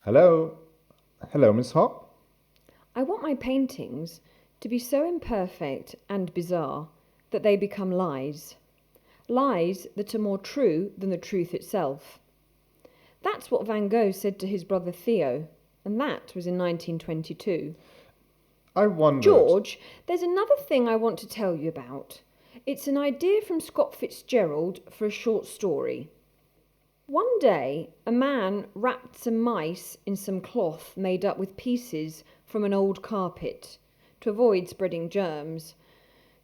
Hello? Hello, Miss Hock? I want my paintings to be so imperfect and bizarre that they become lies. Lies that are more true than the truth itself. That's what Van Gogh said to his brother Theo, and that was in 1922. I wondered. George, there's another thing I want to tell you about. It's an idea from Scott Fitzgerald for a short story. One day, a man wrapped some mice in some cloth made up with pieces from an old carpet to avoid spreading germs.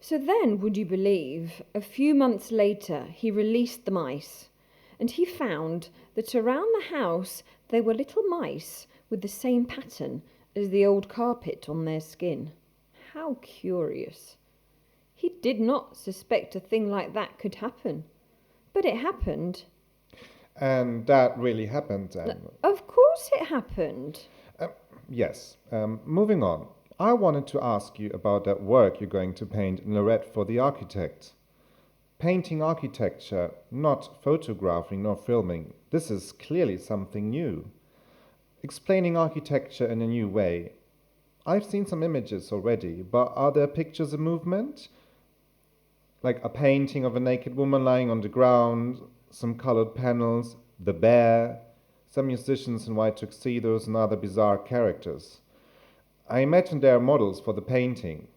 So then, would you believe, a few months later he released the mice, and he found that around the house there were little mice with the same pattern as the old carpet on their skin. How curious. He did not suspect a thing like that could happen, but it happened. And that really happened then. Of course it happened. Uh, yes. Moving on. I wanted to ask you about that work you're going to paint in Lloret for the architect. Painting architecture, not photographing nor filming. This is clearly something new. Explaining architecture in a new way. I've seen some images already, but are there pictures of movement? Like a painting of a naked woman lying on the ground, some colored panels, the bear, some musicians in white tuxedos, and other bizarre characters. I imagine there are models for the painting.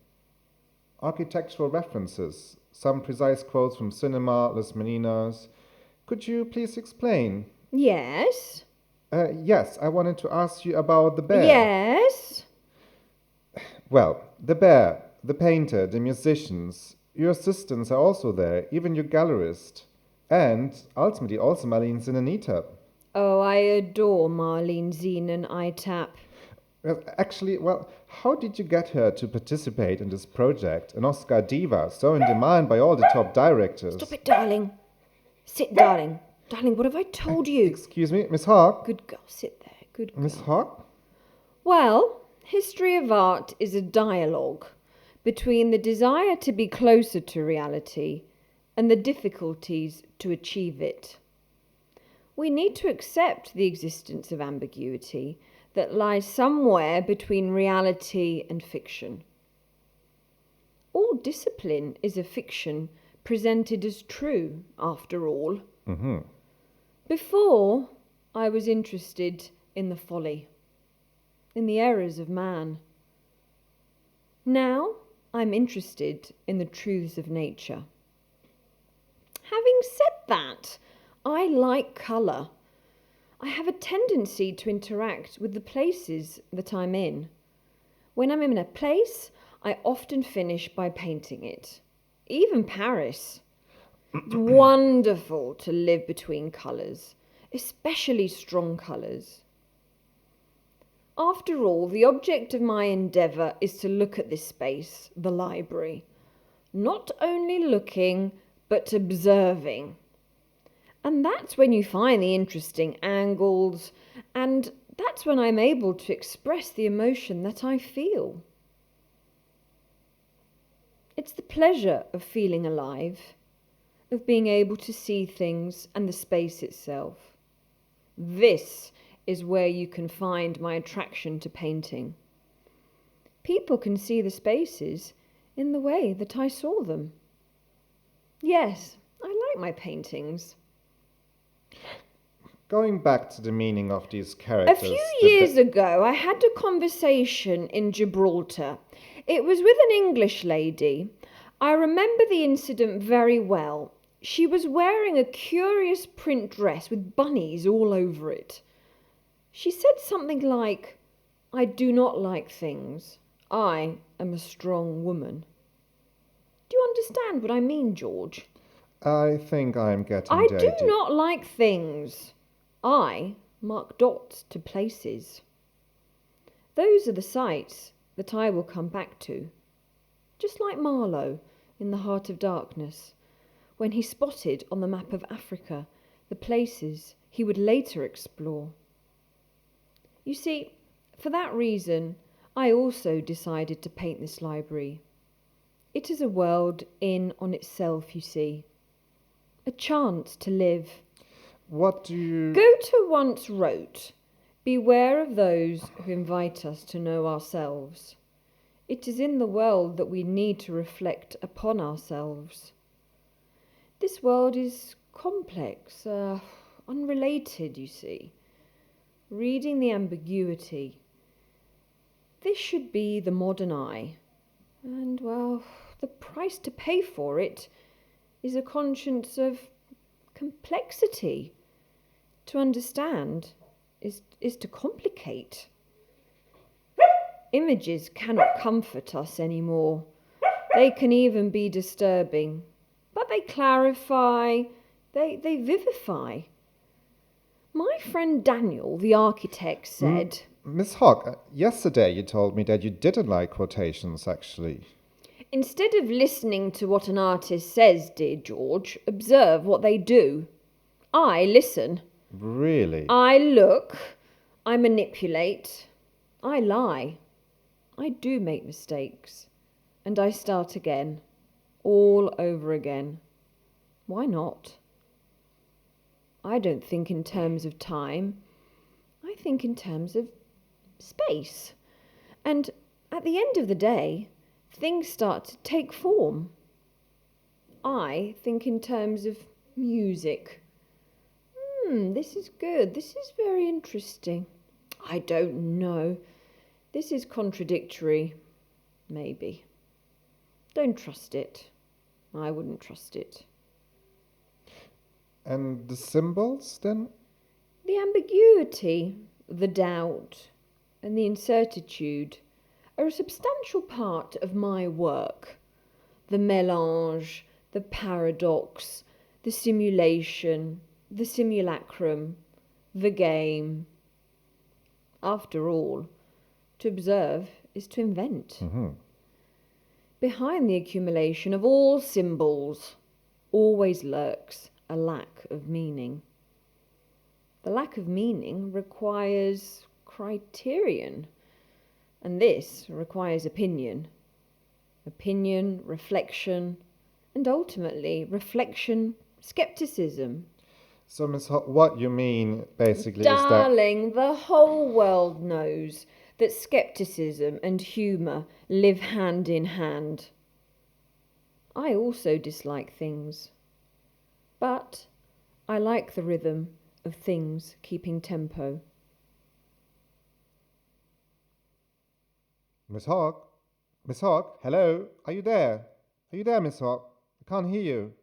Architectural references, some precise quotes from cinema, Las Meninas. Could you please explain? Yes. Yes, I wanted to ask you about the bear. Yes. Well, the bear, the painter, the musicians, your assistants are also there, even your gallerist. And ultimately also Marlene Zinanita. Oh, I adore Marlene Zine and ITAP. Actually, well, how did you get her to participate in this project? An Oscar diva, so in demand by all the top directors. Stop it, darling. Sit, darling. Darling, what have I told you? Excuse me, Miss Hock? Good girl, sit there. Good girl. Miss Hock? Well, history of art is a dialogue between the desire to be closer to reality and the difficulties to achieve it. We need to accept the existence of ambiguity that lies somewhere between reality and fiction. All discipline is a fiction presented as true, after all. Mm-hmm. Before, I was interested in the folly, in the errors of man. Now, I'm interested in the truths of nature. Having said that, I like colour. I have a tendency to interact with the places that I'm in. When I'm in a place, I often finish by painting it. Even Paris. It's wonderful to live between colours, especially strong colours. After all, the object of my endeavour is to look at this space, the library. Not only looking, but observing. And that's when you find the interesting angles, and that's when I'm able to express the emotion that I feel. It's the pleasure of feeling alive, of being able to see things and the space itself. This is where you can find my attraction to painting. People can see the spaces in the way that I saw them. Yes, I like my paintings. Going back to the meaning of these characters. A few years ago, I had a conversation in Gibraltar. It was with an English lady. I remember the incident very well. She was wearing a curious print dress with bunnies all over it. She said something like, "I do not like things. I am a strong woman." Do you understand what I mean, George? I think I'm getting I the do idea. not like things. I mark dots to places. Those are the sites that I will come back to. Just like Marlowe in The Heart of Darkness, when he spotted on the map of Africa the places he would later explore. You see, for that reason, I also decided to paint this library. It is a world in on itself, you see. A chance to live. What do you... Goethe once wrote, Beware of those who invite us to know ourselves. It is in the world that we need to reflect upon ourselves. This world is complex, unrelated, you see. Reading the ambiguity. This should be the modern eye. And, well, the price to pay for it is a conscience of complexity. To understand is to complicate. Images cannot comfort us anymore. They can even be disturbing. But they clarify, they vivify. My friend Daniel, the architect, said... Miss Hock, yesterday you told me that you didn't like quotations, actually. Instead of listening to what an artist says, dear George, observe what they do. I listen. Really? I look. I manipulate. I lie. I do make mistakes. And I start again. All over again. Why not? I don't think in terms of time. I think in terms of space. And at the end of the day, things start to take form. I think in terms of music. This is good. This is very interesting. I don't know. This is contradictory. Maybe. Don't trust it. I wouldn't trust it. And the symbols, then? The ambiguity, the doubt, and the incertitude are a substantial part of my work. The mélange, the paradox, the simulation, the simulacrum, the game. After all, to observe is to invent. Behind the accumulation of all symbols always lurks a lack of meaning. The lack of meaning requires criterion, and this requires opinion. Opinion, reflection, and ultimately reflection, skepticism. So, Miss Hock, what you mean basically Darling, the whole world knows that skepticism and humour live hand in hand. I also dislike things, but I like the rhythm of things keeping tempo. Miss Hock? Miss Hock, hello? Are you there? Are you there, Miss Hock? I can't hear you.